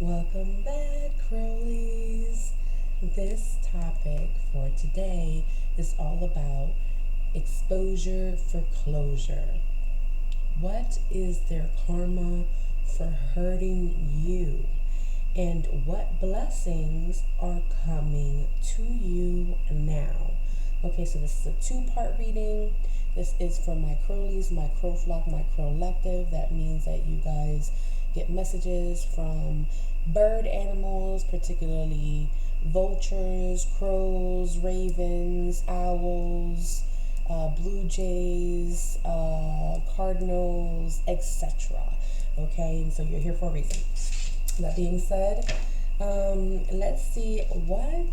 Welcome back, Crowllies. This topic for today is all about exposure for closure. What is their karma for hurting you? And what blessings are coming to you now? Okay, so this is a two-part reading. This is for my Crowllies, my Crow flock, my Crowlective. That means that you guys get messages from bird animals, particularly vultures, crows, ravens, owls, blue jays, cardinals, etc. Okay, and so you're here for a reason. That being said, let's see what.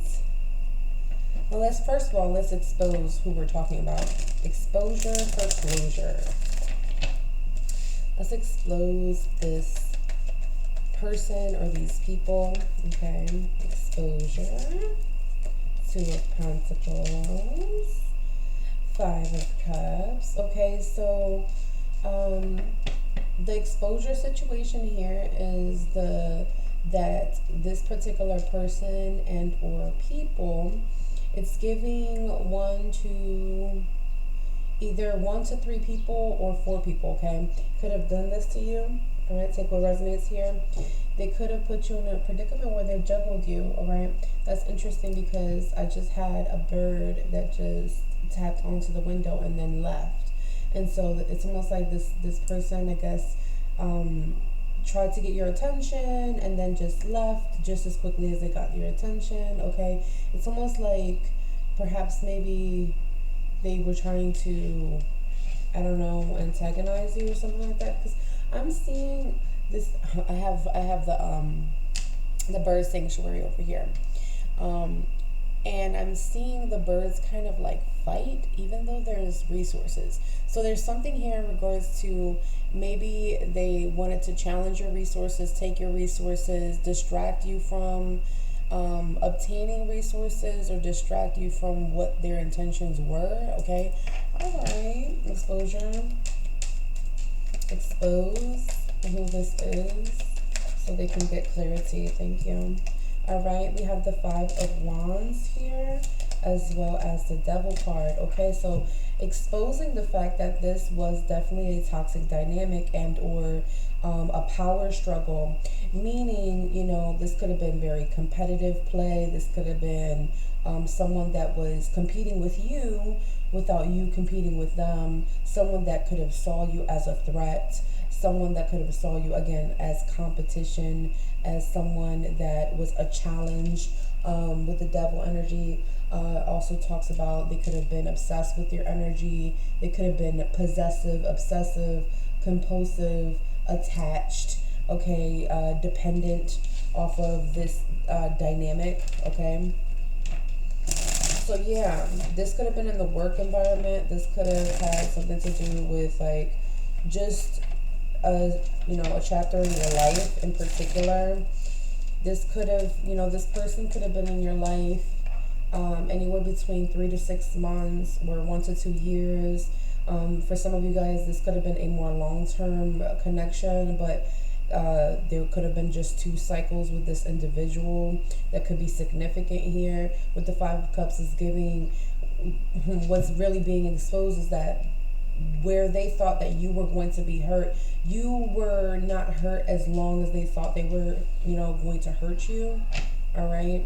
Well, let's expose who we're talking about. Exposure for closure. Let's expose this person or these people. Okay, exposure. Two of Pentacles, Five of Cups. Okay, so the exposure situation here is that this particular person and or people, it's giving either 1 to 3 people or 4 people. Okay, could have done this to you. All right, take what resonates here. They could have put you in a predicament where they've juggled you. All right, that's interesting because I just had a bird that just tapped onto the window and then left. And so it's almost like this person, I guess, tried to get your attention and then just left just as quickly as they got your attention. Okay, it's almost like perhaps maybe they were trying to, I don't know, antagonize you or something like that. Because I'm seeing this. I have the bird sanctuary over here. And I'm seeing the birds kind of like fight, even though there's resources. So there's something here in regards to maybe they wanted to challenge your resources, take your resources, distract you from obtaining resources, or distract you from what their intentions were. Okay, all right, exposure. Expose who this is so they can get clarity. Thank you. All right, we have the Five of Wands here, as well as the Devil card. Okay, so exposing the fact that this was definitely a toxic dynamic and or a power struggle, meaning, this could have been very competitive play. This could have been someone that was competing with you without you competing with them, someone that could have saw you as a threat, someone that could have saw you again as competition, as someone that was a challenge. With the Devil energy, also talks about they could have been obsessed with your energy. They could have been possessive, obsessive, compulsive, attached, okay, dependent off of this dynamic. Okay, so yeah, this could have been in the work environment. This could have had something to do with like just a chapter in your life in particular. This could have, this person could have been in your life anywhere between 3 to 6 months or 1 to 2 years. For some of you guys, this could have been a more long-term connection, but there could have been just 2 cycles with this individual that could be significant here. With the Five of Cups is giving, what's really being exposed is that where they thought that you were going to be hurt, you were not hurt as long as they thought they were, going to hurt you. All right.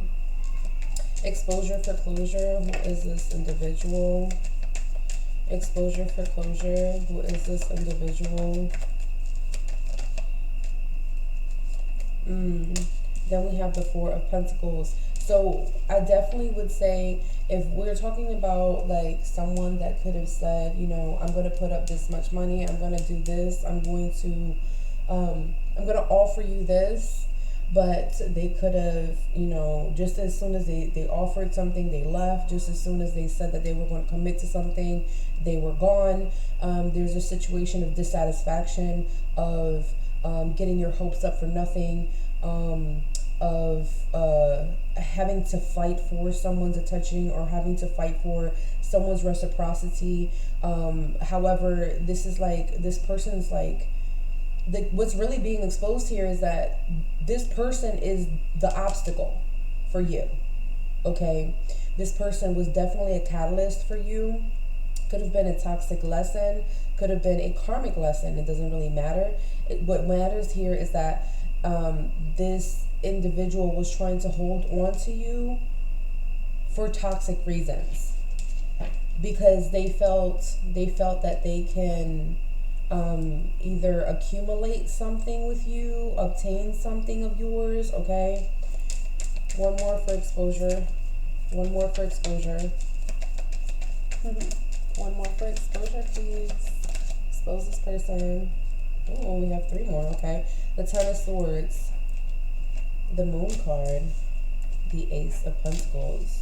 Exposure for closure. Who is this individual? Exposure for closure. Who is this individual? Then we have the Four of Pentacles. So I definitely would say, if we're talking about like someone that could have said, I'm going to put up this much money, I'm going to do this, I'm going to offer you this, but they could have, just as soon as they offered something, they left. Just as soon as they said that they were going to commit to something, they were gone. There's a situation of dissatisfaction, of getting your hopes up for nothing, of having to fight for someone's attention or having to fight for someone's reciprocity. However, this is like, this person is like, what's really being exposed here is that this person is the obstacle for you, okay? This person was definitely a catalyst for you. Could have been a toxic lesson, could have been a karmic lesson. It doesn't really matter. What matters here is that this individual was trying to hold on to you for toxic reasons, because they felt that they can either accumulate something with you, obtain something of yours, okay? One more for exposure. One more for exposure. One more for exposure, please. Expose this person. Oh, we have 3 more, okay? The Ten of Swords. The Moon card. The Ace of Pentacles.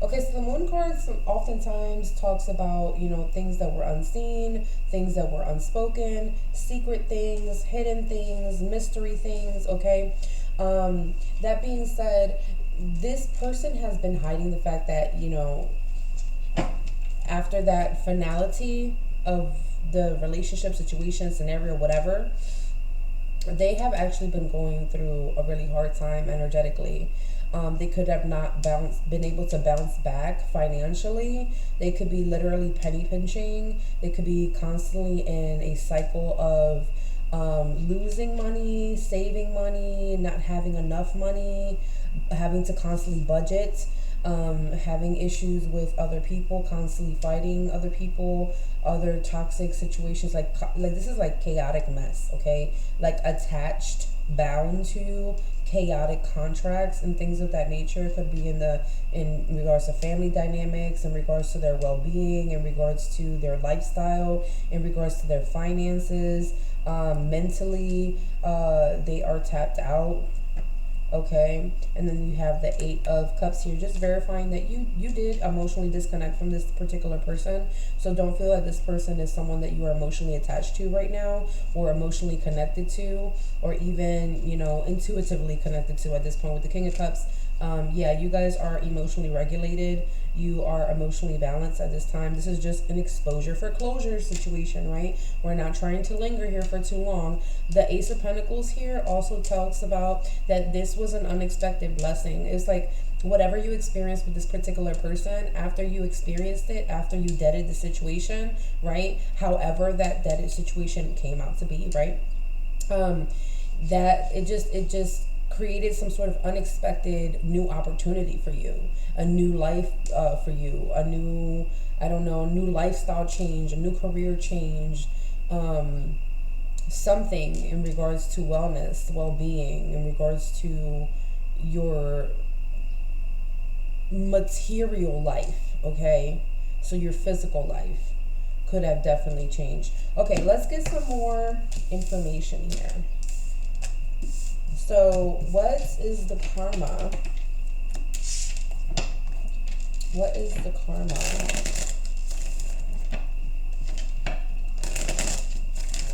Okay, so the Moon card oftentimes talks about, you know, things that were unseen, things that were unspoken, secret things, hidden things, mystery things, okay? That being said, this person has been hiding the fact that, you know, after that finality of the relationship situation, scenario, whatever, they have actually been going through a really hard time energetically. They could have not been able to bounce back financially. They could be literally penny pinching. They could be constantly in a cycle of losing money, saving money, not having enough money, having to constantly budget, having issues with other people, constantly fighting other people, other toxic situations. Like this is like chaotic mess, okay? Like attached, bound to chaotic contracts and things of that nature. Could be in regards to family dynamics, in regards to their well-being, in regards to their lifestyle, in regards to their finances. Mentally, they are tapped out. Okay, and then you have the 8 of Cups here, just verifying that you did emotionally disconnect from this particular person. So don't feel that this person is someone that you are emotionally attached to right now, or emotionally connected to, or even, you know, intuitively connected to at this point. With the King of Cups, yeah, you guys are emotionally regulated. You are emotionally balanced at this time. This is just an exposure for closure situation, right? We're not trying to linger here for too long. The Ace of Pentacles here also talks about that this was an unexpected blessing. It's like whatever you experienced with this particular person, after you experienced it, after you deaded the situation, right? However that deaded situation came out to be, right? That it just created some sort of unexpected new opportunity for you, a new life for you, a new, I don't know, new lifestyle change, a new career change, something in regards to wellness, well-being, in regards to your material life, okay? So your physical life could have definitely changed. Okay, let's get some more information here. So what is the karma? What is the karma?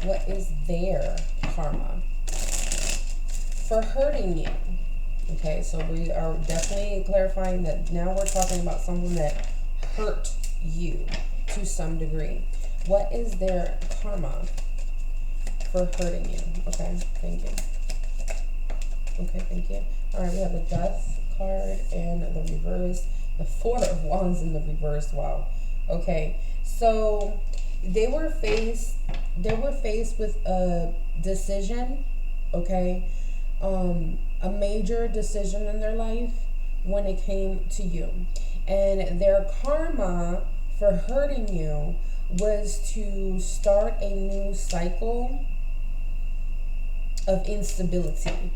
What is their karma for hurting you? Okay, so we are definitely clarifying that now we're talking about someone that hurt you to some degree. What is their karma for hurting you? Okay, thank you. Okay, thank you. All right, we have the Death card and the reverse. The 4 of Wands in the reverse. Wow. Okay, so they were faced with a decision, okay? A major decision in their life when it came to you. And their karma for hurting you was to start a new cycle of instability.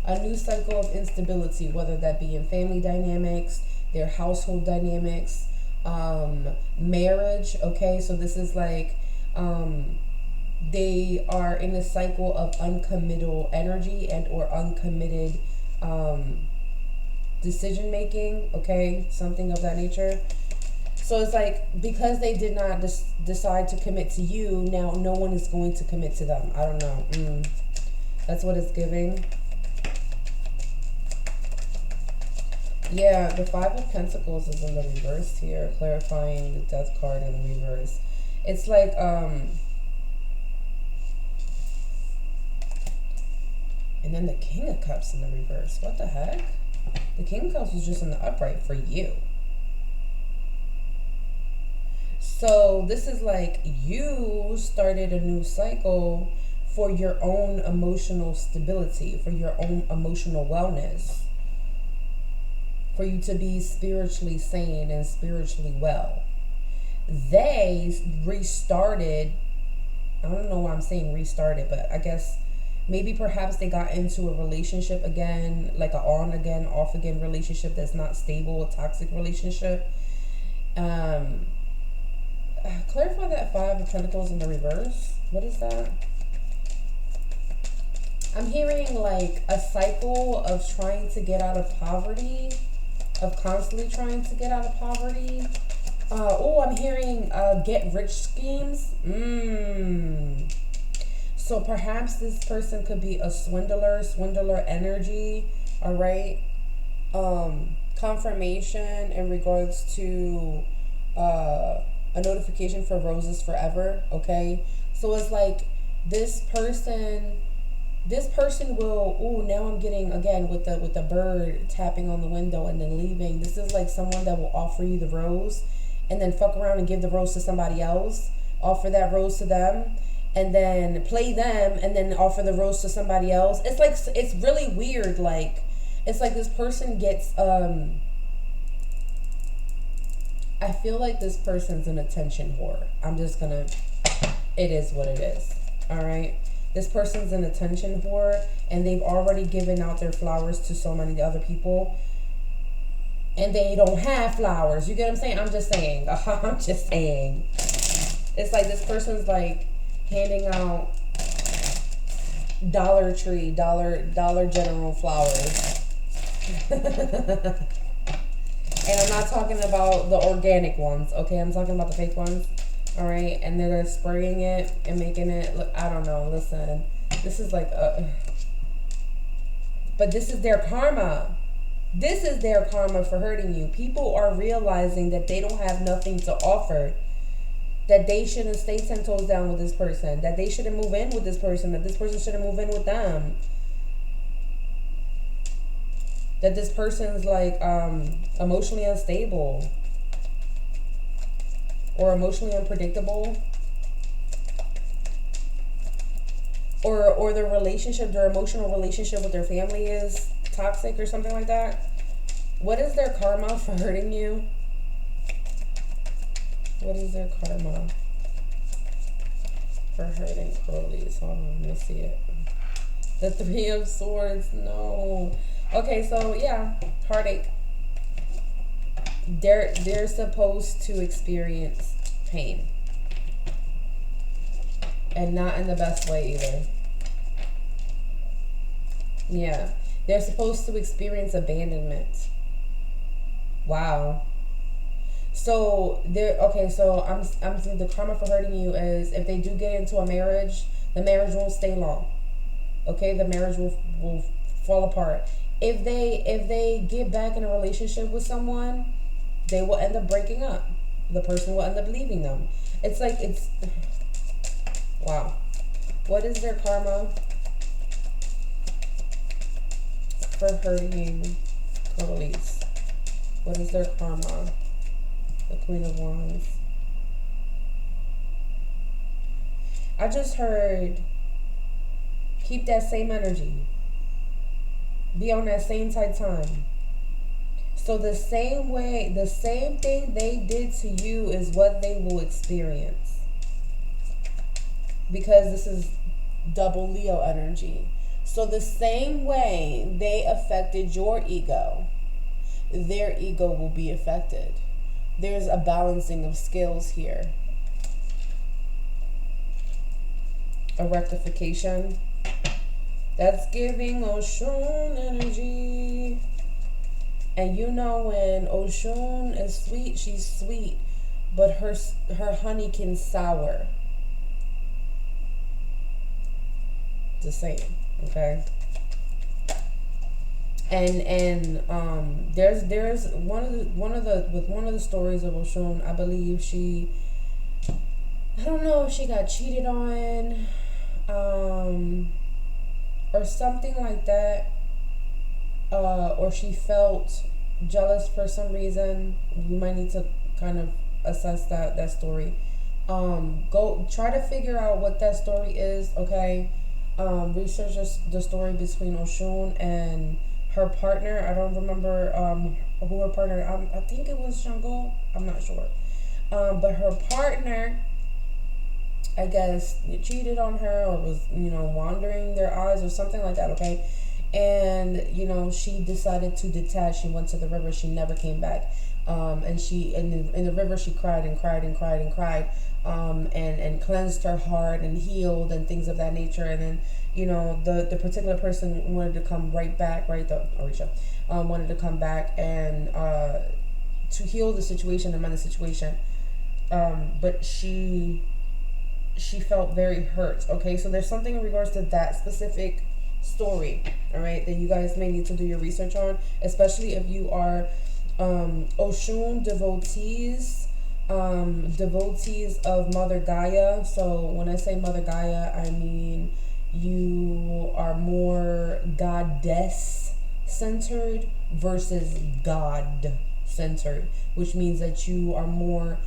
A new cycle of instability, whether that be in family dynamics, their household dynamics, marriage, okay? So this is like, they are in a cycle of uncommittal energy and or uncommitted decision making, okay? Something of that nature. So it's like, because they did not decide to commit to you, now no one is going to commit to them. I don't know. That's what it's giving. Yeah, the 5 of Pentacles is in the reverse here, clarifying the Death card in the reverse. It's like, And then the King of Cups in the reverse. What the heck? The King of Cups was just in the upright for you. So this is like you started a new cycle for your own emotional stability, for your own emotional wellness, for you to be spiritually sane and spiritually well. They restarted, I don't know why I'm saying restarted, but I guess maybe perhaps they got into a relationship again, like a on again, off again relationship that's not stable, a toxic relationship. Clarify that Five of Pentacles in the reverse. What is that? I'm hearing like a cycle of trying to get out of poverty, of constantly trying to get out of poverty. I'm hearing get rich schemes. So perhaps this person could be a swindler energy. All right. Confirmation in regards to a notification for Roses Forever. Okay. So it's like this person will, now I'm getting, again, with the bird tapping on the window and then leaving. This is like someone that will offer you the rose and then fuck around and give the rose to somebody else, offer that rose to them, and then play them and then offer the rose to somebody else. It's like, it's really weird. Like, it's like this person gets, I feel like this person's an attention whore. It is what it is. All right. This person's an attention whore, and they've already given out their flowers to so many other people, and they don't have flowers. You get what I'm saying? I'm just saying. I'm just saying. It's like this person's like handing out Dollar Tree, Dollar General flowers. And I'm not talking about the organic ones, okay? I'm talking about the fake ones. All right, and they're spraying it and making it look, I don't know, listen, this is like but this is their karma. This is their karma for hurting you. People are realizing that they don't have nothing to offer, that they shouldn't stay 10 toes down with this person, that they shouldn't move in with this person, that this person shouldn't move in with them, that this person's like emotionally unstable or emotionally unpredictable, or their relationship, their emotional relationship with their family is toxic or something like that. What is their karma for hurting you? What is their karma for hurting Crowllies? Hold on, let me see it. The Three of Swords, no. Okay, so yeah, heartache. They're supposed to experience pain, and not in the best way either. Yeah, they're supposed to experience abandonment. Wow. So I'm saying the karma for hurting you is if they do get into a marriage, the marriage won't stay long. Okay, the marriage will fall apart. If they get back in a relationship with someone, they will end up breaking up. The person will end up leaving them. It's like, wow. What is their karma for hurting Crowllies? What is their karma? The Queen of Wands. I just heard, keep that same energy. Be on that same tight time. So the same thing they did to you is what they will experience. Because this is double Leo energy. So the same way they affected your ego, their ego will be affected. There's a balancing of scales here. A rectification. That's giving Oshun energy. And you know when Oshun is sweet, she's sweet, but her honey can sour. The same, okay? And there's one of the stories of Oshun, I believe I don't know if she got cheated on, or something like that, or she felt jealous for some reason. You might need to kind of assess that story. Go try to figure out what that story is, okay? Research the story between Oshun and her partner. I don't remember who her partner. I think it was Shango. I'm not sure. But her partner, I guess, cheated on her or was, wandering their eyes or something like that, okay? And, she decided to detach. She went to the river. She never came back. And she, in the river, she cried and cried and cried and cried, and cleansed her heart and healed and things of that nature. And then, the particular person wanted to come right back, right? The Orisha, wanted to come back and, to heal the situation, amend the situation. But she felt very hurt. Okay, so there's something in regards to that specific story, all right, that you guys may need to do your research on, especially if you are Oshun devotees of Mother Gaia. So when I say Mother Gaia, I mean you are more goddess centered versus God centered, which means that you are more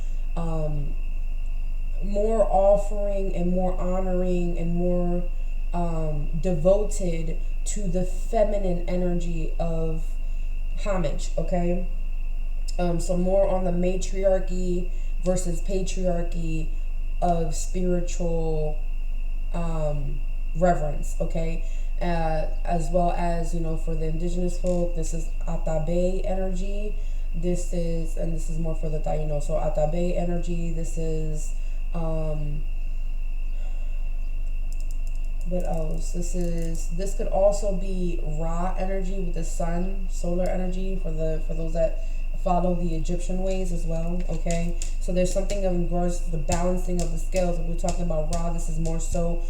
offering and more honoring and more devoted to the feminine energy of homage, okay? So more on the matriarchy versus patriarchy of spiritual reverence, okay? As well as, for the indigenous folk, this is Atabe energy. This is more for the Taino. So Atabe energy, this is what else? This could also be Ra energy with the sun, solar energy for those that follow the Egyptian ways as well, okay? So there's something in regards to the balancing of the scales. If we're talking about Ra, this is more so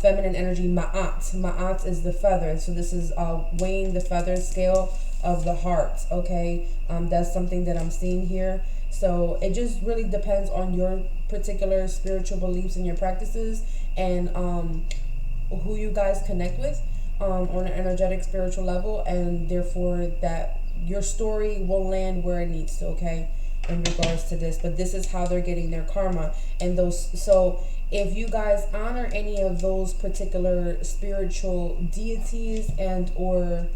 feminine energy. Ma'at is the feather. So this is weighing the feather scale of the heart, okay? That's something that I'm seeing here. So it just really depends on your particular spiritual beliefs and your practices, and who you guys connect with on an energetic spiritual level, and therefore that your story will land where it needs to, okay, in regards to this. But this is how they're getting their karma. And so if you guys honor any of those particular spiritual deities and or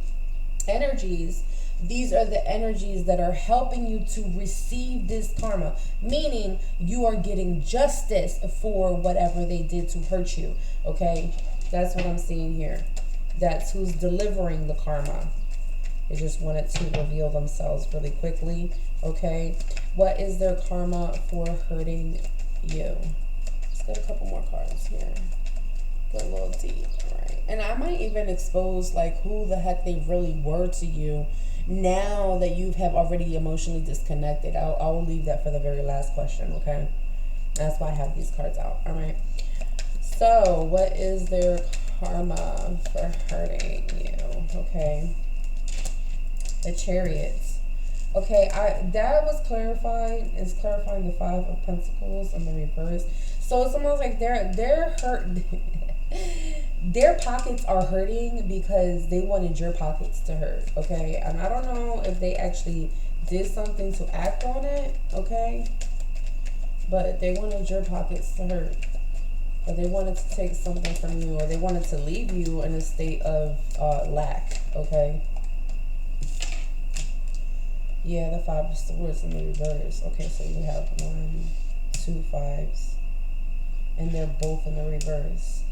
energies, these are the energies that are helping you to receive this karma, meaning you are getting justice for whatever they did to hurt you, okay? That's what I'm seeing here. That's who's delivering the karma. They just wanted to reveal themselves really quickly, okay? What is their karma for hurting you? Let's get a couple more cards here. Get a little deep, all right? And I might even expose, like, who the heck they really were to you now that you have already emotionally disconnected. I will leave that for the very last question, okay? That's why I have these cards out, all right? So, what is their karma for hurting you, okay? The Chariots. Okay, that was clarified. It's clarifying the Five of Pentacles in the reverse. So it's almost like they're hurt. Their pockets are hurting because they wanted your pockets to hurt, okay? And I don't know if they actually did something to act on it, okay? But they wanted your pockets to hurt. Or they wanted to take something from you, or they wanted to leave you in a state of lack, okay? Yeah, the Five of Swords in the reverse. Okay, so you have 1, 2 fives. And they're both in the reverse.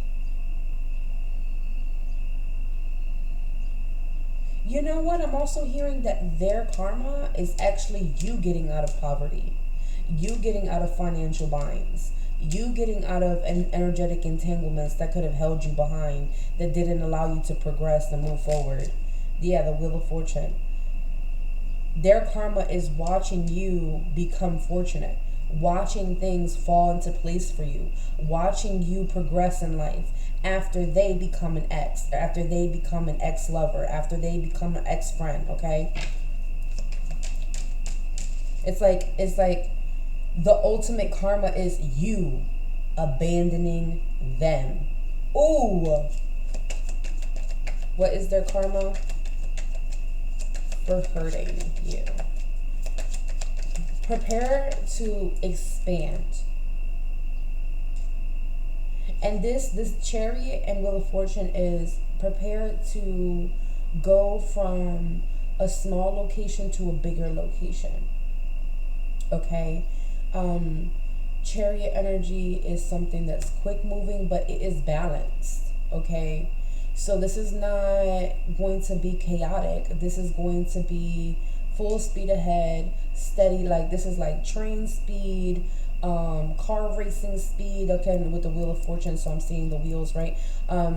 You know what? I'm also hearing that their karma is actually you getting out of poverty. You getting out of financial binds. You getting out of energetic entanglements that could have held you behind, that didn't allow you to progress and move forward. Yeah, the Wheel of Fortune. Their karma is watching you become fortunate, watching things fall into place for you, watching you progress in life after they become an ex, after they become an ex-lover, after they become an ex-friend, okay? It's like the ultimate karma is you abandoning them. Ooh. What is their karma for hurting you? Prepare to expand. And this Chariot and Wheel of Fortune is prepared to go from a small location to a bigger location. Okay? Chariot energy is something that's quick moving, but it is balanced. Okay? So this is not going to be chaotic. This is going to be full speed ahead, steady. Like, this is like train speed, car racing speed. Okay, with the Wheel of Fortune, so I'm seeing the wheels, right?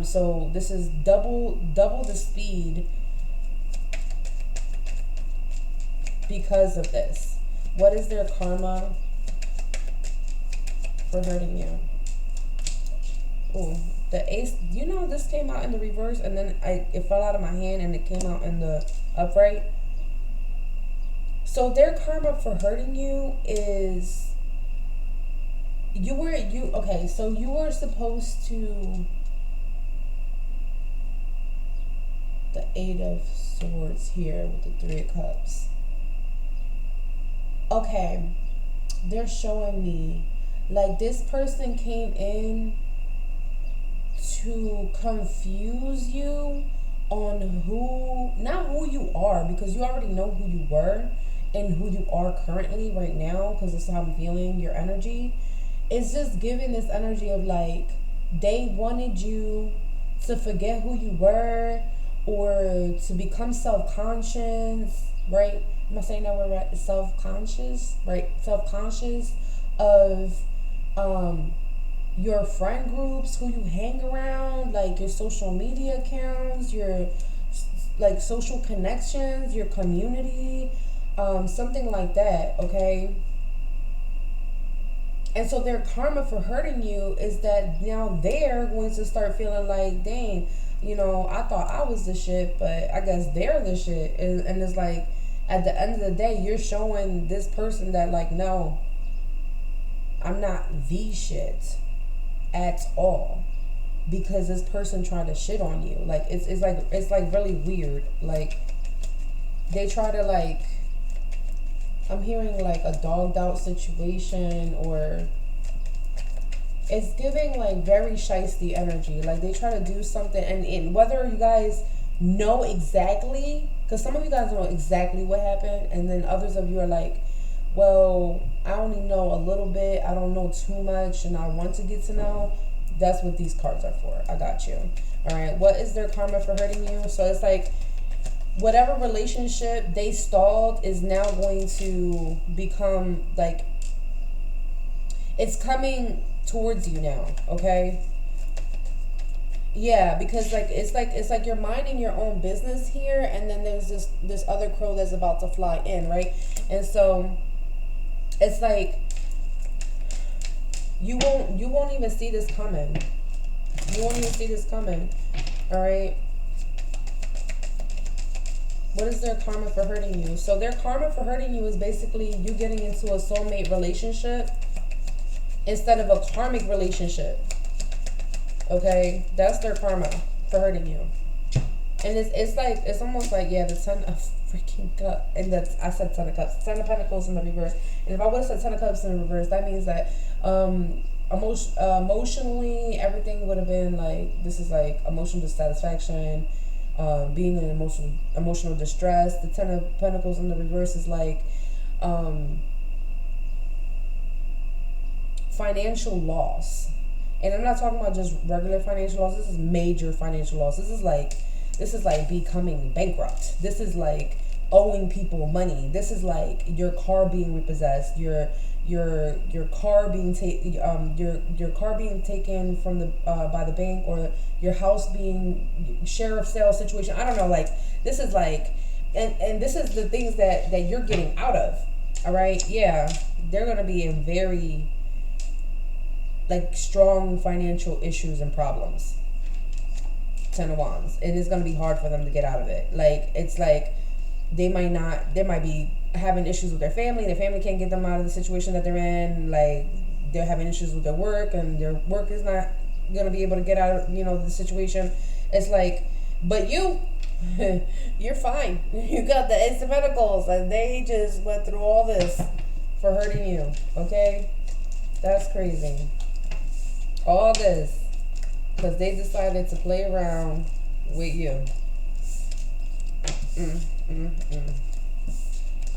So this is double the speed because of this. What is their karma for hurting you? Oh, the Ace. You know, this came out in the reverse, and then it fell out of my hand, and it came out in the upright. So their karma for hurting you is okay, so you were supposed to, the Eight of Swords here with the Three of Cups. Okay, they're showing me like this person came in to confuse you on not who you are, because you already know who you were and who you are currently right now, because that's how I'm feeling your energy. It's just giving this energy of like they wanted you to forget who you were or to become self-conscious, right? Am I saying that word right? Self-conscious, right? Self-conscious of your friend groups, who you hang around, like your social media accounts, your like social connections, your community, something like that, okay? And so their karma for hurting you is that now they're going to start feeling like, dang, you know, I thought I was the shit, but I guess they're the shit. And it's like, at the end of the day, you're showing this person that like, no, I'm not the shit at all, because this person tried to shit on you. Like, it's like really weird. Like, they try to like, I'm hearing like a dogged out situation, or it's giving like very shiesty energy. Like they try to do something, and whether you guys know exactly, because some of you guys know exactly what happened, and then others of you are like, well, I only know a little bit, I don't know too much, and I want to get to know. That's what these cards are for. I got you. All right, what is their karma for hurting you? So it's like, whatever relationship they stalled is now going to become like, it's coming towards you now, okay? Yeah, because like it's like you're minding your own business here, and then there's this other crow that's about to fly in, right? And so it's like you won't even see this coming. You won't even see this coming. All right. What is their karma for hurting you? So their karma for hurting you is basically you getting into a soulmate relationship instead of a karmic relationship. Okay, that's their karma for hurting you. And it's almost like, yeah, the Ten of freaking Cups, and I said Ten of Cups, Ten of Pentacles in the reverse. And if I would have said Ten of Cups in the reverse, that means that emotionally everything would have been like, this is like emotional dissatisfaction, being in emotional distress. The Ten of Pentacles in the reverse is like financial loss. And I'm not talking about just regular financial loss. This is major financial loss. This is like becoming bankrupt. This is like owing people money. This is like your car being repossessed, your car being your car being taken from the by the bank, or your house being sheriff sale situation. I don't know, like this is like, and this is the things that you're getting out of. All right, yeah, they're gonna be in very like strong financial issues and problems. Ten of Wands, and it's gonna be hard for them to get out of it. Like it's like they might be having issues with their family. Their family can't get them out of the situation that they're in. Like they're having issues with their work, and their work is not gonna be able to get out of the situation. It's like But you, you're fine. You got the Ace of Pentacles, and they just went through all this for hurting you. Okay? That's crazy. All this because they decided to play around with you.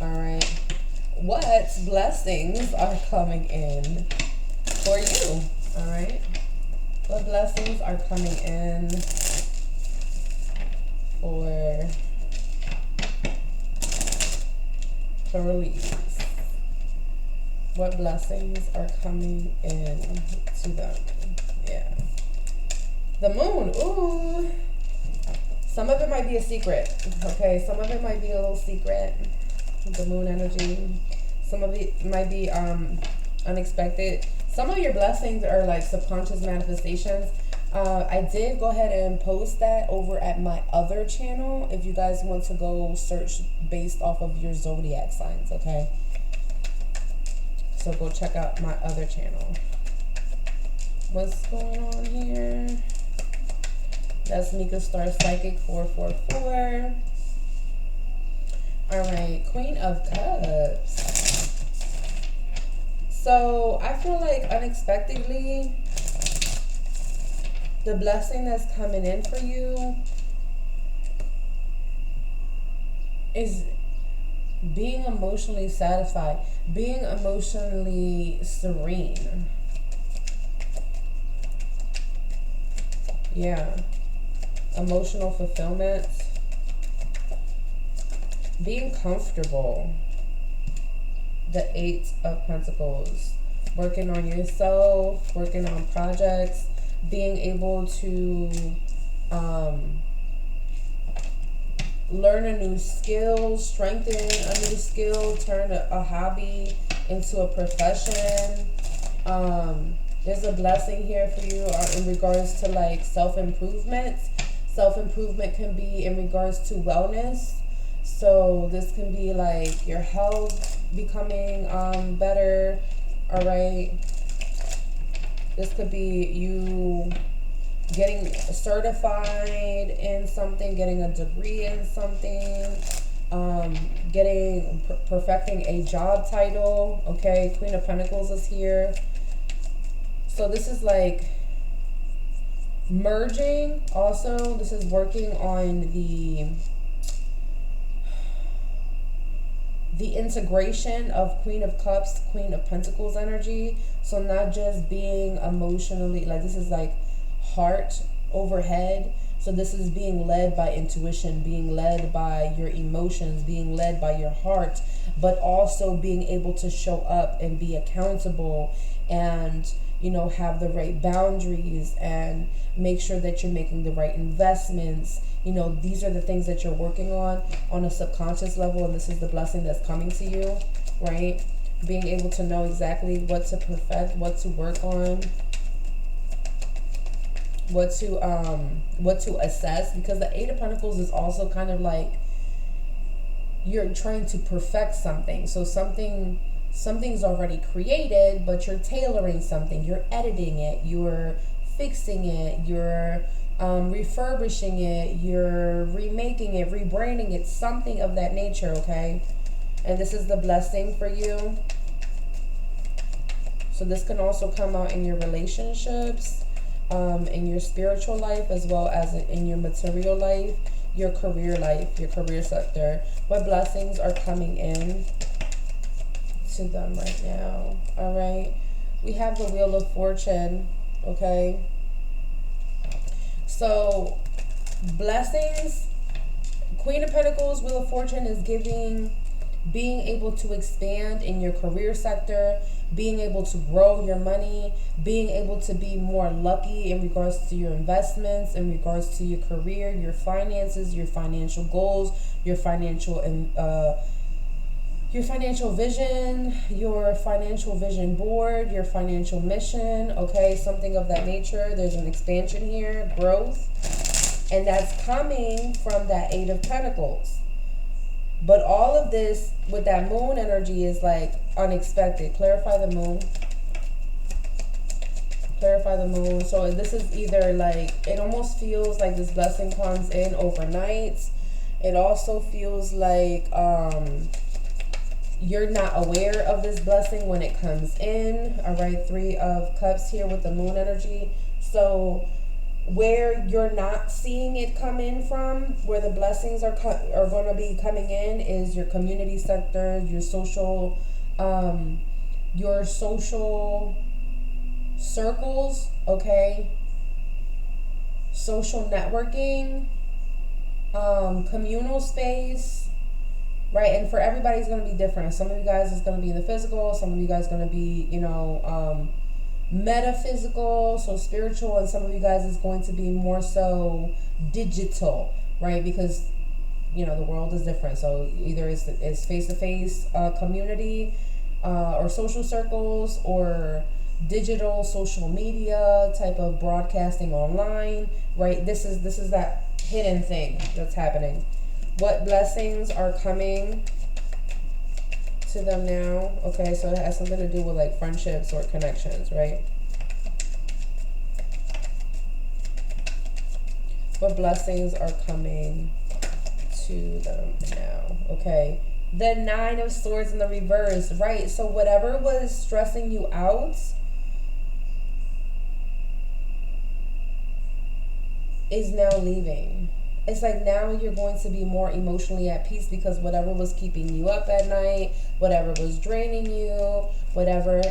All right. What blessings are coming in for you? All right. What blessings are coming in for Crowllies? What blessings are coming in to them? Yeah. The moon. Ooh. Some of it might be a secret. Okay. Some of it might be a little secret. The moon energy. Some of it might be unexpected. Some of your blessings are like subconscious manifestations. I did go ahead and post that over at my other channel if you guys want to go search based off of your zodiac signs, okay? So go check out my other channel. What's going on here? That's Micahstar Psychic 444. All right, Queen of Cups. So I feel like unexpectedly, the blessing that's coming in for you is being emotionally satisfied, being emotionally serene. Yeah. Emotional fulfillment. Being comfortable. The 8 of Pentacles. Working on yourself, working on projects, being able to learn a new skill, strengthen a new skill, turn a hobby into a profession. There's a blessing here for you in regards to like self-improvement. Self-improvement can be in regards to wellness. So this can be like your health becoming better. All right. This could be you getting certified in something, getting a degree in something, perfecting a job title. Okay, Queen of Pentacles is here. So this is like merging. Also, this is working on the integration of Queen of Cups, Queen of Pentacles energy. So not just being emotionally, like this is like heart over head. So this is being led by intuition, being led by your emotions, being led by your heart, but also being able to show up and be accountable and, you know, have the right boundaries and make sure that you're making the right investments. You know, these are the things that you're working on a subconscious level, and this is the blessing that's coming to you, right? Being able to know exactly what to perfect, what to work on, what to assess, because the 8 of Pentacles is also kind of like you're trying to perfect something. So something's already created, but you're tailoring something, you're editing it, you're fixing it, you're refurbishing it, you're remaking it, rebranding it, something of that nature, okay? And this is the blessing for you. So this can also come out in your relationships, in your spiritual life, as well as in your material life, your career life, your career sector. What blessings are coming in to them right now? All right. We have the Wheel of Fortune, okay? So blessings, Queen of Pentacles, Wheel of Fortune is giving being able to expand in your career sector, being able to grow your money, being able to be more lucky in regards to your investments, in regards to your career, your finances, your financial goals, your financial vision, your financial vision board, your financial mission, okay, something of that nature. There's an expansion here, growth, and that's coming from that 8 of Pentacles. But all of this with that moon energy is like unexpected. Clarify the moon. Clarify the moon. So this is either like, it almost feels like this blessing comes in overnight. It also feels like you're not aware of this blessing when it comes in. All right, 3 of Cups here with the moon energy. So where you're not seeing it come in from, where the blessings are going to be coming in, is your community sector, your social circles, okay, social networking, communal space, right? And for everybody, it's going to be different. Some of you guys is going to be in the physical, some of you guys going to be, you know, metaphysical, so spiritual, and some of you guys is going to be more so digital, right? Because, you know, the world is different. So either it's face-to-face community or social circles, or digital social media type of broadcasting online, right? This is that hidden thing that's happening. What blessings are coming to them now? Okay, so it has something to do with like friendships or connections, right? What blessings are coming to them now? Okay, the 9 of Swords in the reverse, right? So whatever was stressing you out is now leaving. It's like now you're going to be more emotionally at peace, because whatever was keeping you up at night, whatever was draining you, whatever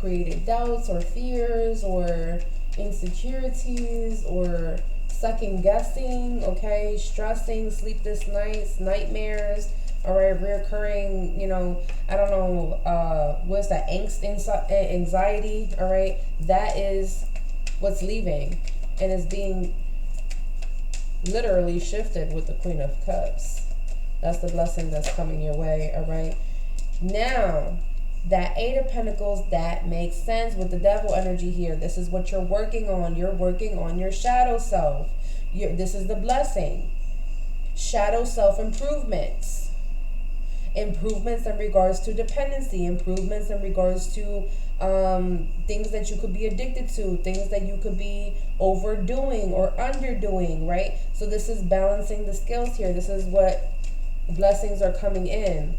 created doubts or fears or insecurities or second guessing, okay, stressing, sleepless nights, nightmares, all right, reoccurring, you know, I don't know, what's that, angst, anxiety, all right, that is what's leaving, and is being literally shifted with the Queen of Cups. That's the blessing that's coming your way, all right? Now, that 8 of Pentacles, that makes sense with the Devil energy here. This is what you're working on. You're working on your shadow self. This is the blessing. Shadow self-improvements. Improvements in regards to dependency. Improvements in regards to things that you could be addicted to, things that you could be overdoing or underdoing, right? So this is balancing the scales here. This is what blessings are coming in.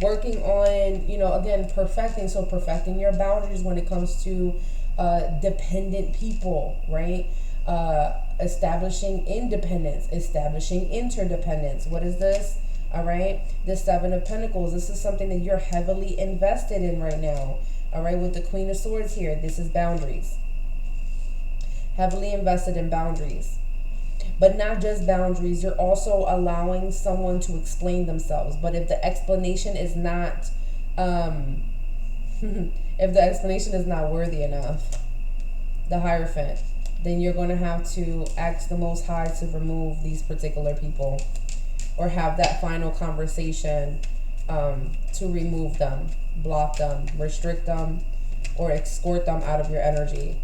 Working on, you know, again, perfecting. So perfecting your boundaries when it comes to dependent people, right? Establishing independence, establishing interdependence. What is this? All right, the 7 of Pentacles. This is something that you're heavily invested in right now. All right, with the Queen of Swords here, this is boundaries. Heavily invested in boundaries. But not just boundaries, you're also allowing someone to explain themselves. But if the explanation is not, if the explanation is not worthy enough, the Hierophant, then you're going to have to ask the Most High to remove these particular people, or have that final conversation to remove them, block them, restrict them, or escort them out of your energy.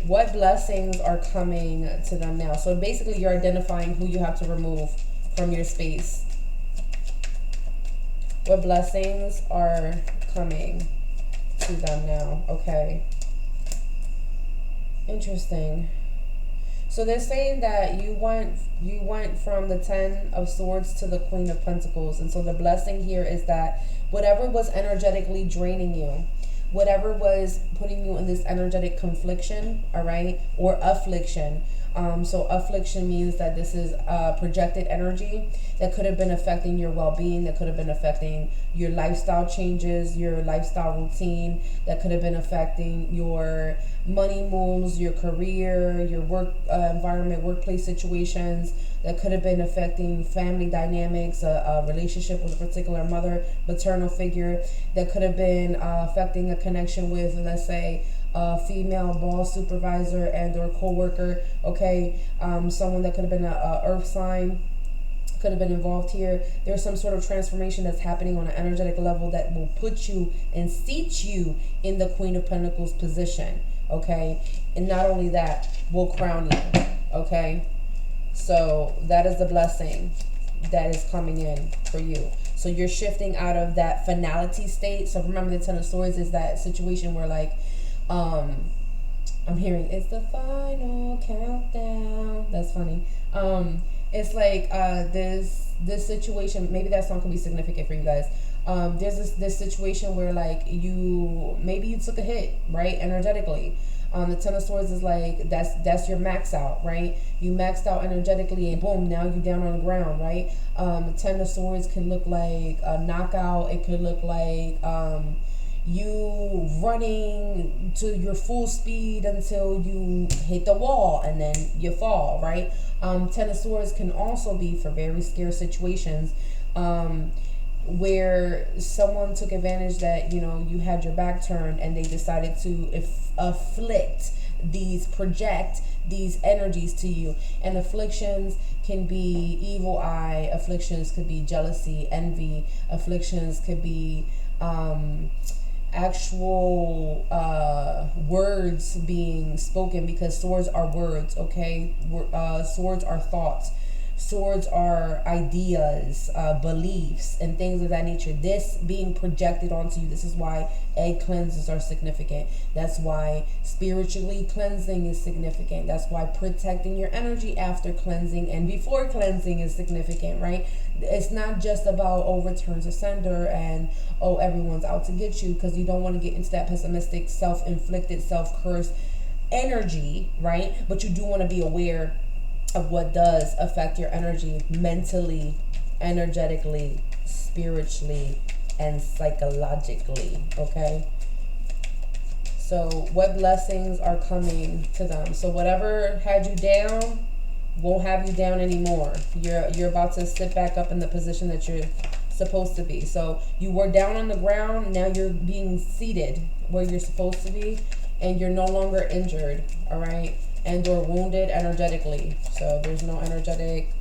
What blessings are coming to them now? So basically you're identifying who you have to remove from your space. What blessings are coming to them now? Okay. Interesting. So they're saying that you went from the 10 of Swords to the Queen of Pentacles. And so the blessing here is that whatever was energetically draining you, whatever was putting you in this energetic confliction, all right, or affliction. So affliction means that this is projected energy that could have been affecting your well-being, that could have been affecting your lifestyle changes, your lifestyle routine, that could have been affecting your money moves, your career, your work environment, workplace situations, that could have been affecting family dynamics, a relationship with a particular mother, maternal figure, that could have been affecting a connection with, let's say, a female boss, supervisor, and or co-worker, okay, someone that could have been a earth sign, could have been involved here. There's some sort of transformation that's happening on an energetic level that will put you and seat you in the Queen of Pentacles position, okay? And not only that, will crown you, okay? So that is the blessing that is coming in for you. So you're shifting out of that finality state. So remember, the 10 of Swords is that situation where, like, I'm hearing it's the final countdown. That's funny. It's like this situation. Maybe that song can be significant for you guys. There's this situation where like maybe you took a hit, right, energetically. The Ten of Swords is like that's your max out, right? You maxed out energetically, and boom, now you're down on the ground, right? The Ten of Swords can look like a knockout. It could look like you running to your full speed until you hit the wall and then you fall, right? Ten of Swords can also be for very scarce situations, where someone took advantage that, you know, you had your back turned and they decided to project these energies to you. And afflictions can be evil eye, afflictions could be jealousy, envy, afflictions could be actual words being spoken, because swords are words, okay? Swords are thoughts. Swords are ideas, beliefs, and things of that nature. This being projected onto you. This is why egg cleanses are significant. That's why spiritually cleansing is significant. That's why protecting your energy after cleansing and before cleansing is significant, right? It's not just about, oh, return to sender and, oh, everyone's out to get you, because you don't want to get into that pessimistic, self-inflicted, self-cursed energy, right? But you do want to be aware of what does affect your energy mentally, energetically, spiritually, and psychologically, okay? So what blessings are coming to them? So whatever had you down won't have you down anymore. You're about to sit back up in the position that you're supposed to be. So you were down on the ground, now you're being seated where you're supposed to be, and you're no longer injured, all right? And or wounded energetically. So there's no energetic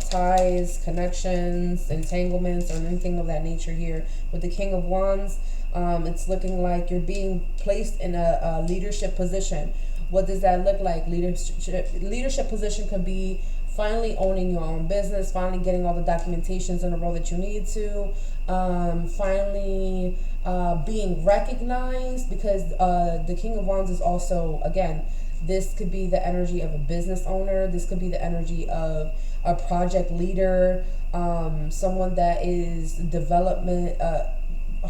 ties, connections, entanglements, or anything of that nature here. With the King of Wands, it's looking like you're being placed in a leadership position. What does that look like? Leadership position could be finally owning your own business, finally getting all the documentations in a row that you need to, finally being recognized, because the King of Wands is also, again, this could be the energy of a business owner. This could be the energy of a project leader, someone that is development.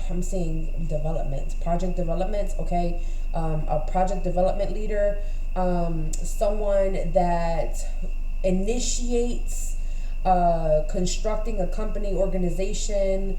I'm saying development, project development. Okay, a project development leader, someone that initiates constructing a company, organization,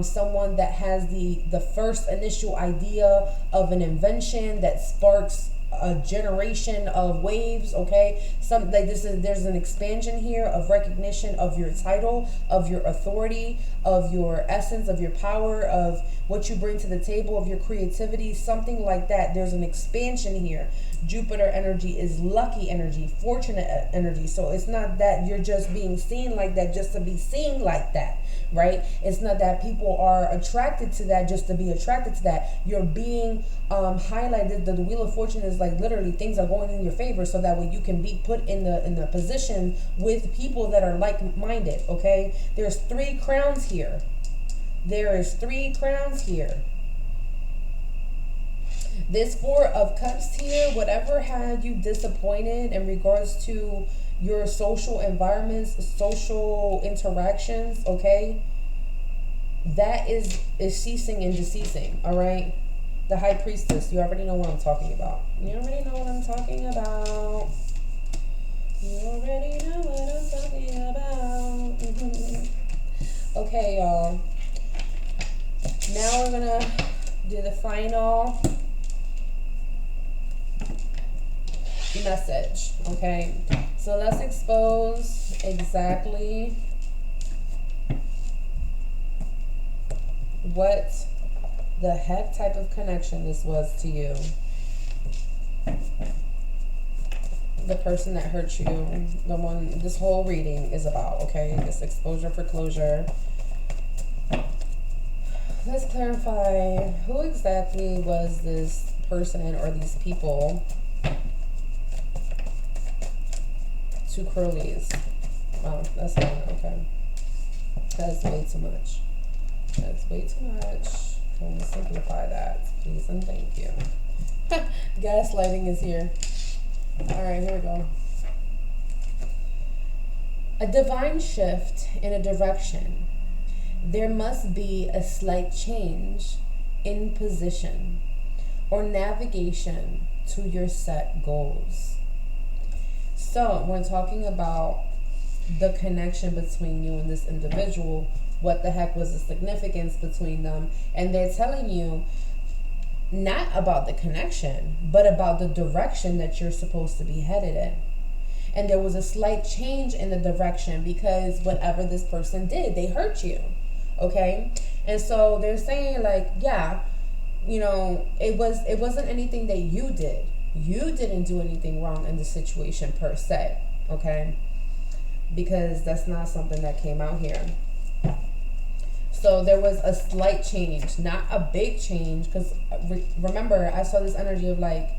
someone that has the first initial idea of an invention that sparks a generation of waves, okay? There's an expansion here of recognition of your title, of your authority, of your essence, of your power, of what you bring to the table, of your creativity, something like that. There's an expansion here. Jupiter energy is lucky energy, fortunate energy. So it's not that you're just being seen like that just to be seen like that, right? It's not that people are attracted to that just to be attracted to that. You're being highlighted. The Wheel of Fortune is like literally things are going in your favor, so that way you can be put in the position with people that are like-minded, okay? There's 3 crowns here. There is 3 crowns here. This 4 of Cups here, whatever had you disappointed in regards to your social environments, social interactions, okay? That is ceasing and deceasing, all right? The High Priestess, you already know what I'm talking about. You already know what I'm talking about. You already know what I'm talking about. Okay, y'all. Now we're gonna do the final message, okay? So let's expose exactly what the heck type of connection this was to you. The person that hurt you, the one this whole reading is about, okay? This exposure for closure. Let's clarify, who exactly was this person or these people to Crowllies? Wow, that's not okay. That's way too much. That's way too much. Can we simplify that, please and thank you? Gaslighting is here. All right, here we go. A divine shift in a direction. There must be a slight change in position or navigation to your set goals. So we're talking about the connection between you and this individual. What the heck was the significance between them? And they're telling you not about the connection, but about the direction that you're supposed to be headed in. And there was a slight change in the direction because whatever this person did, they hurt you. Okay? And so they're saying like, yeah, you know, it wasn't anything that you did. You didn't do anything wrong in the situation per se. Okay? Because that's not something that came out here. So there was a slight change, not a big change, because remember, I saw this energy of like,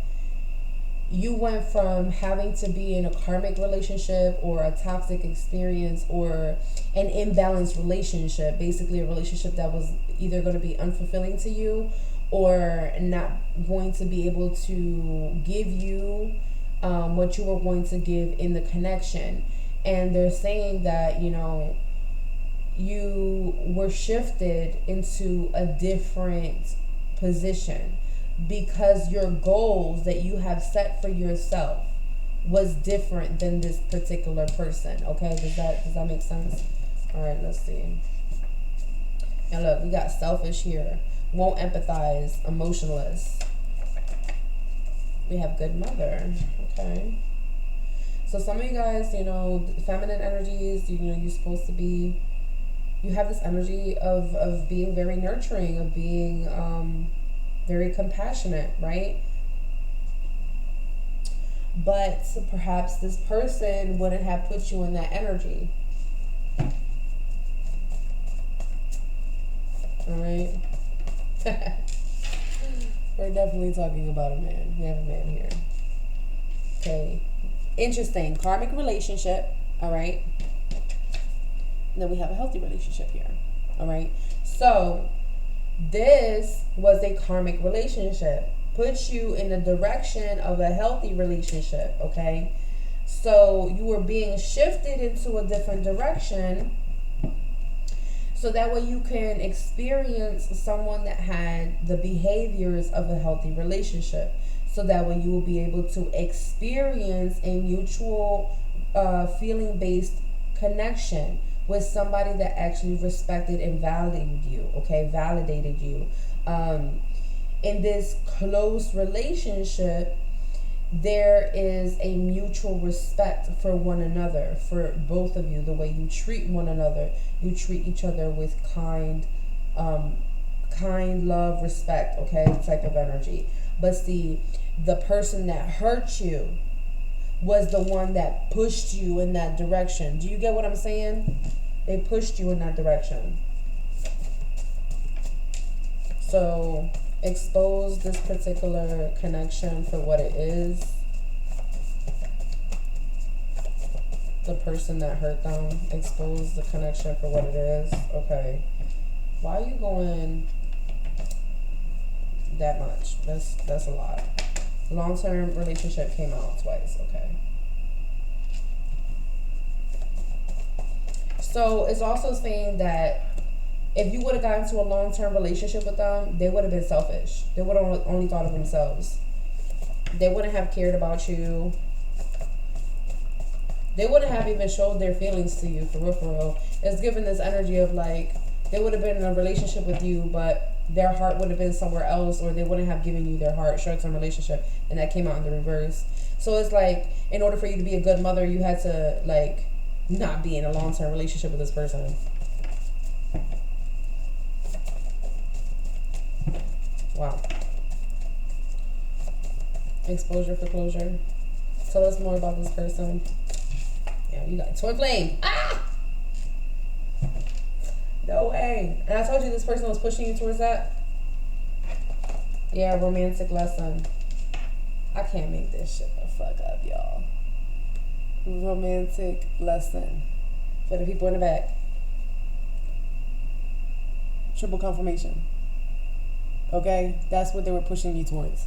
you went from having to be in a karmic relationship or a toxic experience or an imbalanced relationship, basically a relationship that was either going to be unfulfilling to you or not going to be able to give you what you were going to give in the connection. And they're saying that, you know, you were shifted into a different position because your goals that you have set for yourself was different than this particular person. Okay, does that make sense? All right, let's see. And look, we got selfish here, won't empathize, emotionless. We have good mother. Okay, so some of you guys, you know, feminine energies, you know, you're supposed to be, you have this energy of being very nurturing, of being very compassionate, right? But perhaps this person wouldn't have put you in that energy. All right? We're definitely talking about a man. We have a man here. Okay. Interesting. Karmic relationship. All right? And then we have a healthy relationship here. All right? So this was a karmic relationship. Puts you in the direction of a healthy relationship, okay? So you were being shifted into a different direction so that way you can experience someone that had the behaviors of a healthy relationship. So that way you will be able to experience a mutual feeling-based connection with somebody that actually respected and validated you, okay? Validated you. In this close relationship, there is a mutual respect for one another, for both of you, the way you treat one another. You treat each other with kind, love, respect, okay, type of energy. But see, the person that hurt you was the one that pushed you in that direction. Do you get what I'm saying? They pushed you in that direction. So expose this particular connection for what it is. The person that hurt them. Expose the connection for what it is. Okay. Why are you going that much? That's a lot. Long-term relationship came out twice. Okay. So it's also saying that if you would have gotten into a long-term relationship with them, they would have been selfish. They would have only thought of themselves. They wouldn't have cared about you. They wouldn't have even showed their feelings to you, for real, for real. It's given this energy of like, they would have been in a relationship with you, but their heart would have been somewhere else, or they wouldn't have given you their heart, short-term relationship, and that came out in the reverse. So it's like, in order for you to be a good mother, you had to like not be in a long-term relationship with this person. Wow. Exposure for closure. Tell us more about this person. Yeah, you got twin flame. Ah! No way. And I told you this person was pushing you towards that. Yeah, romantic lesson. I can't make this shit the fuck up, y'all. Romantic lesson. For the people in the back. Triple confirmation. Okay? That's what they were pushing you towards.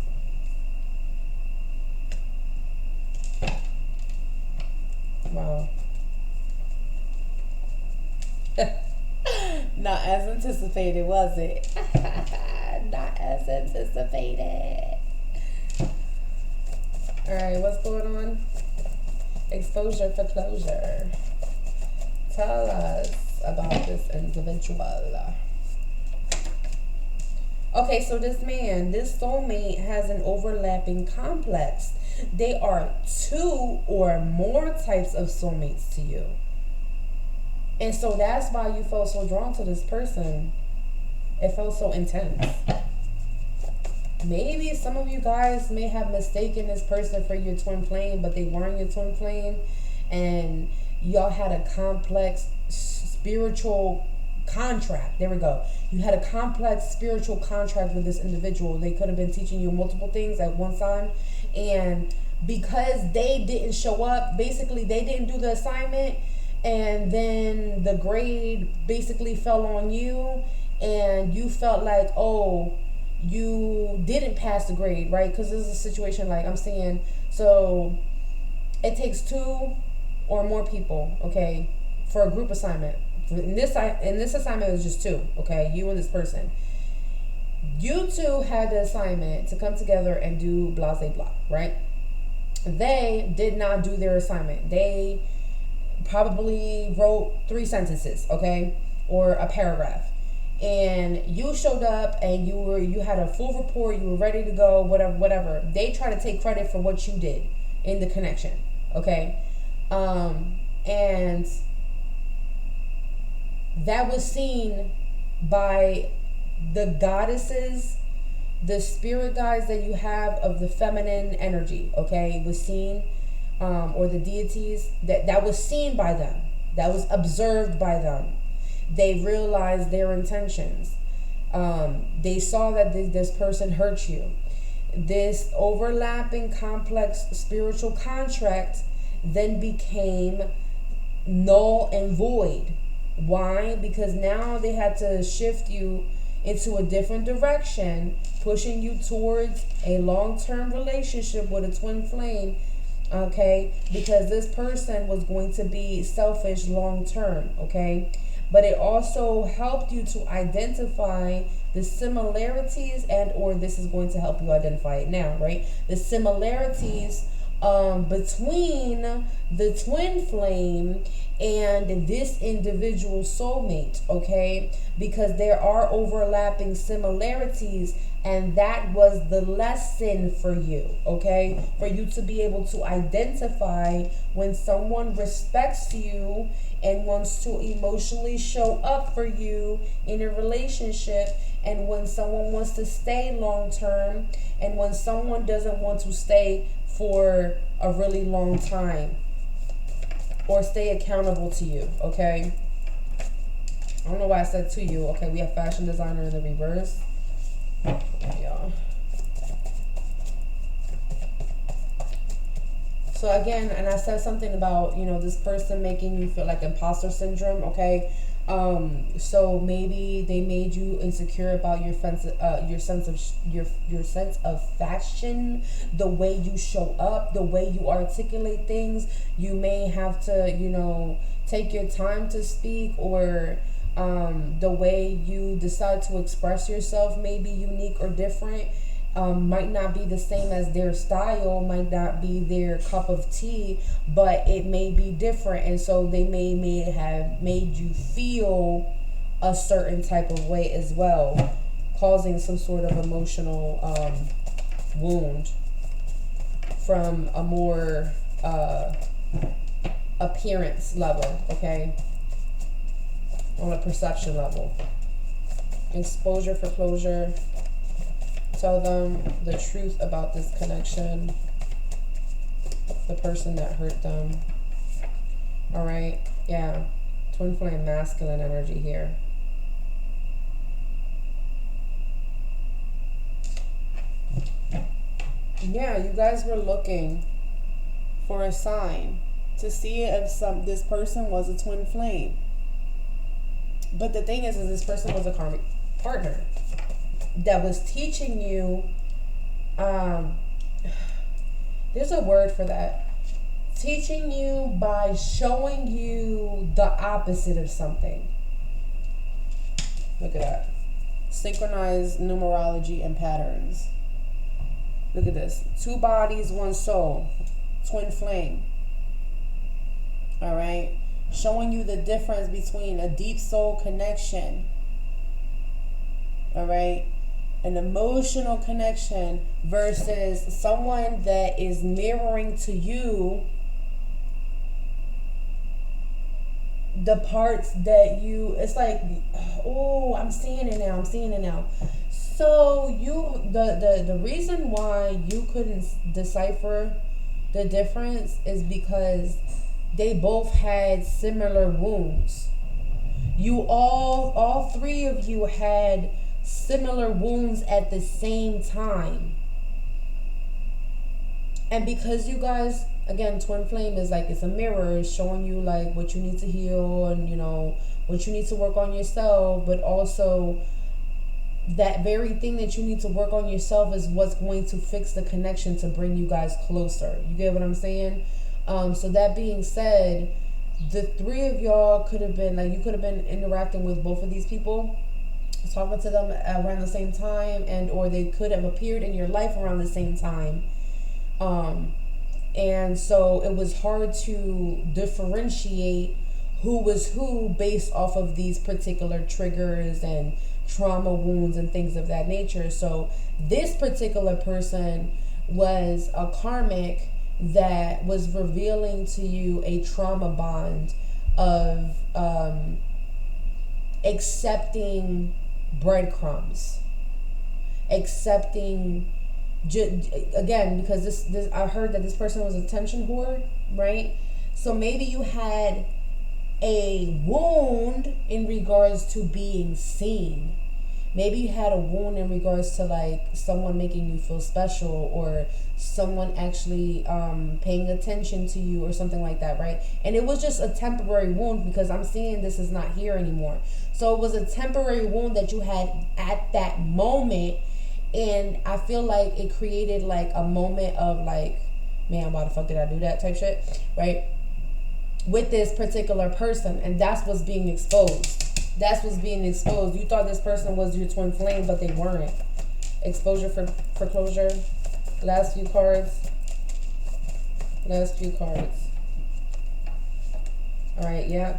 Not as anticipated, was it? Not as anticipated. Alright, what's going on? Exposure for closure. Tell us about this individual. Okay, so this man, this soulmate, has an overlapping complex. They are two or more types of soulmates to you. And so that's why you felt so drawn to this person. It felt so intense. Maybe some of you guys may have mistaken this person for your twin flame, but they weren't your twin flame. And y'all had a complex spiritual contract. There we go. You had a complex spiritual contract with this individual. They could have been teaching you multiple things at one time. And because they didn't show up, basically they didn't do the assignment, and then the grade basically fell on you, and you felt like, oh, you didn't pass the grade, right? Because this is a situation like I'm saying, so it takes two or more people, okay, for a group assignment. In this assignment, it was just two, okay, you and this person. You two had the assignment to come together and do blah, blah, blah, right? They did not do their assignment. They probably wrote 3 sentences, okay, or a paragraph. And you showed up and you had a full report, you were ready to go, whatever. They try to take credit for what you did in the connection, okay? And that was seen by the goddesses, the spirit guides that you have of the feminine energy, okay? It was seen, or the deities, that was seen by them. That was observed by them. They realized their intentions. They saw that this person hurt you. This overlapping complex spiritual contract then became null and void. Why? Because now they had to shift you into a different direction, pushing you towards a long-term relationship with a twin flame, okay? Because this person was going to be selfish long-term, okay? But it also helped you to identify the similarities, and or this is going to help you identify it now, right? The similarities between the twin flame and this individual soulmate, okay? Because there are overlapping similarities, and that was the lesson for you, okay? For you to be able to identify when someone respects you and wants to emotionally show up for you in a relationship, and when someone wants to stay long term, and when someone doesn't want to stay for a really long time or stay accountable to you, okay? I don't know why I said to you. Okay, we have fashion designer in the reverse. Yeah. So again, and I said something about, you know, this person making you feel like imposter syndrome, okay? So maybe they made you insecure about your sense of fashion, the way you show up, the way you articulate things. You may have to, you know, take your time to speak, or the way you decide to express yourself may be unique or different. Might not be the same as their style, might not be their cup of tea, but it may be different. And so they may have made you feel a certain type of way as well, causing some sort of emotional wound from a more appearance level, okay? On a perception level. Exposure for closure. Tell them the truth about this connection, the person that hurt them. All right, yeah, twin flame masculine energy here. Yeah, you guys were looking for a sign to see if this person was a twin flame. But the thing is this person was a karmic partner that was teaching you, there's a word for that, teaching you by showing you the opposite of something. Look at that. Synchronized numerology and patterns. Look at this. 2 bodies, 1 soul. Twin flame. All right. Showing you the difference between a deep soul connection. All right. An emotional connection versus someone that is mirroring to you the parts that you, it's like, oh, I'm seeing it now. So the reason why you couldn't decipher the difference is because they both had similar wounds. You all 3 of you had similar wounds at the same time. And because you guys, again, twin flame is like, it's a mirror, it's showing you like what you need to heal and, you know, what you need to work on yourself, but also that very thing that you need to work on yourself is what's going to fix the connection to bring you guys closer. You get what I'm saying? So that being said, the 3 of y'all could have been, like, you could have been interacting with both of these people, talking to them around the same time, and or they could have appeared in your life around the same time. And so it was hard to differentiate who was who based off of these particular triggers and trauma wounds and things of that nature. So this particular person was a karmic that was revealing to you a trauma bond of accepting breadcrumbs, accepting, again, because this I heard that this person was a attention whore, right? So maybe you had a wound in regards to being seen. Maybe you had a wound in regards to like someone making you feel special, or someone actually paying attention to you, or something like that, right? And it was just a temporary wound, because I'm seeing this is not here anymore. So it was a temporary wound that you had at that moment. And I feel like it created like a moment of like, man, why the fuck did I do that type shit, right? With this particular person. And that's what's being exposed. That's what's being exposed. You thought this person was your twin flame, but they weren't. Exposure for closure. Last few cards. All right, yeah,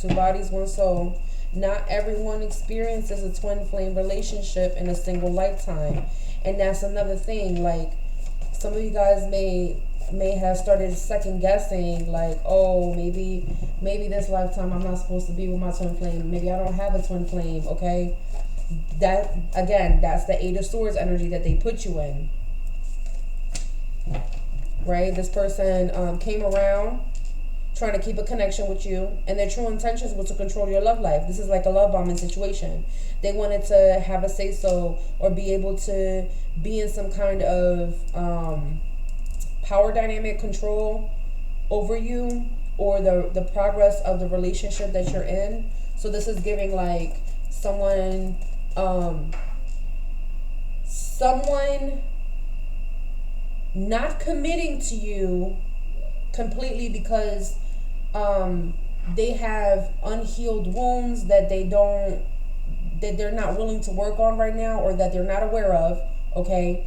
two bodies, 1 soul. Not everyone experiences a twin flame relationship in a single lifetime. And that's another thing. Like, some of you guys may have started second guessing, like, oh, maybe this lifetime I'm not supposed to be with my twin flame. Maybe I don't have a twin flame, okay? That, again, that's the 8 of Swords energy that they put you in. Right? This person came around trying to keep a connection with you, and their true intentions were to control your love life. This is like a love bombing situation. They wanted to have a say-so, or be able to be in some kind of power dynamic control over you, or the progress of the relationship that you're in. So this is giving like someone not committing to you completely because they have unhealed wounds that they're not willing to work on right now, or that they're not aware of, okay?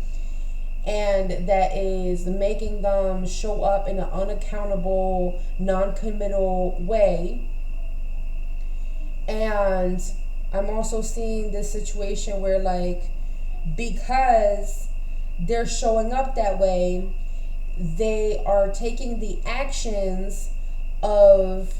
And that is making them show up in an unaccountable, non-committal way. And I'm also seeing this situation where, like, because they're showing up that way, they are taking the actions of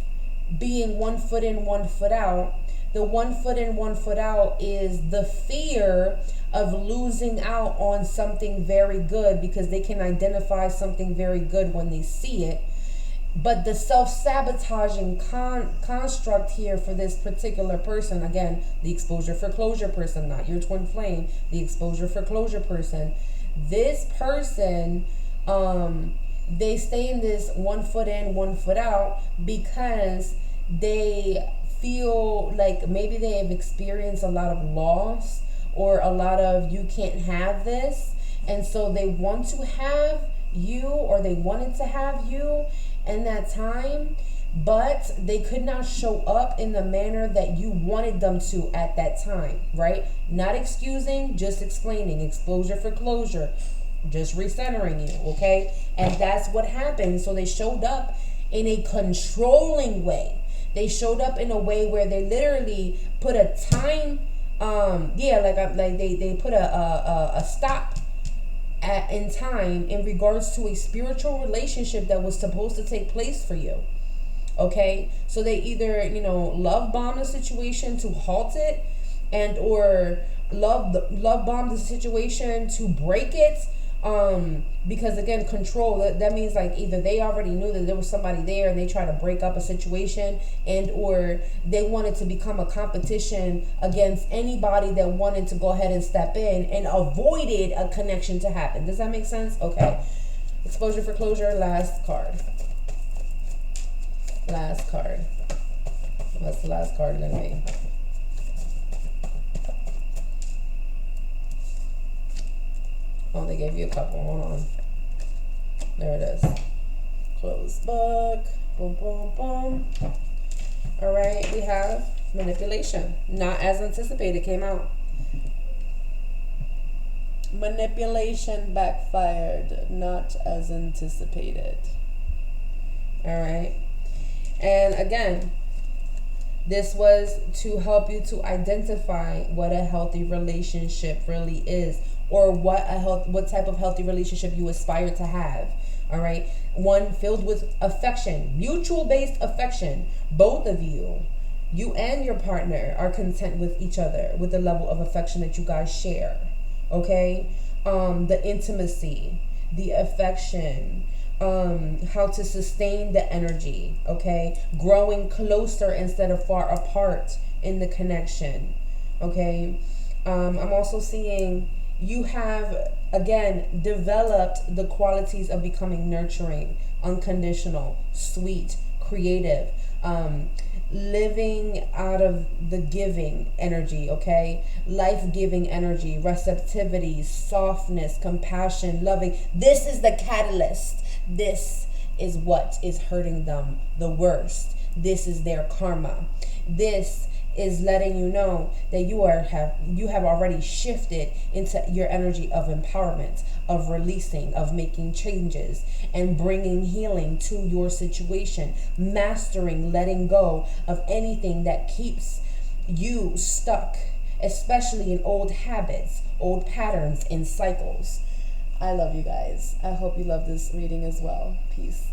being 1 foot in, 1 foot out. The 1 foot in, 1 foot out is the fear of losing out on something very good, because they can identify something very good when they see it. But the self-sabotaging construct here for this particular person, again, the exposure for closure person, not your twin flame, the exposure for closure person. This person, they stay in this 1 foot in, 1 foot out, because they feel like maybe they have experienced a lot of loss, or a lot of you can't have this, and so they want to have you, or they wanted to have you in that time, but they could not show up in the manner that you wanted them to at that time, right? Not excusing, just explaining. Exposure for closure, just recentering you, okay? And that's what happened. So they showed up in a controlling way. They showed up in a way where they literally put a time, they put a stop in time in regards to a spiritual relationship that was supposed to take place for you. Okay, so they either, love bomb the situation to halt it, and or love bomb the situation to break it. Because again, control, that means like either they already knew that there was somebody there and they try to break up a situation, and or they wanted to become a competition against anybody that wanted to go ahead and step in and avoided a connection to happen. Does that make sense? Okay. Exposure for closure, last card. Last card. What's the last card gonna be? Oh, they gave you a couple. Hold on. There it is. Close book. Boom, boom, boom. All right, we have manipulation. Not as anticipated. Came out. Manipulation backfired. Not as anticipated. All right. And again, this was to help you to identify what a healthy relationship really is, or what type of healthy relationship you aspire to have. All right. One filled with affection, mutual based affection. Both of you and your partner are content with each other, with the level of affection that you guys share. Okay. The intimacy, the affection, how to sustain the energy. Okay. Growing closer instead of far apart in the connection. Okay. I'm also seeing you have, again, developed the qualities of becoming nurturing, unconditional, sweet, creative, living out of the giving energy, okay? Life-giving energy, receptivity, softness, compassion, loving. This is the catalyst. This is what is hurting them the worst. This is their karma. This is letting you know that you have already shifted into your energy of empowerment, of releasing, of making changes and bringing healing to your situation, mastering, letting go of anything that keeps you stuck, especially in old habits, old patterns, and cycles. I love you guys. I hope you love this reading as well. Peace.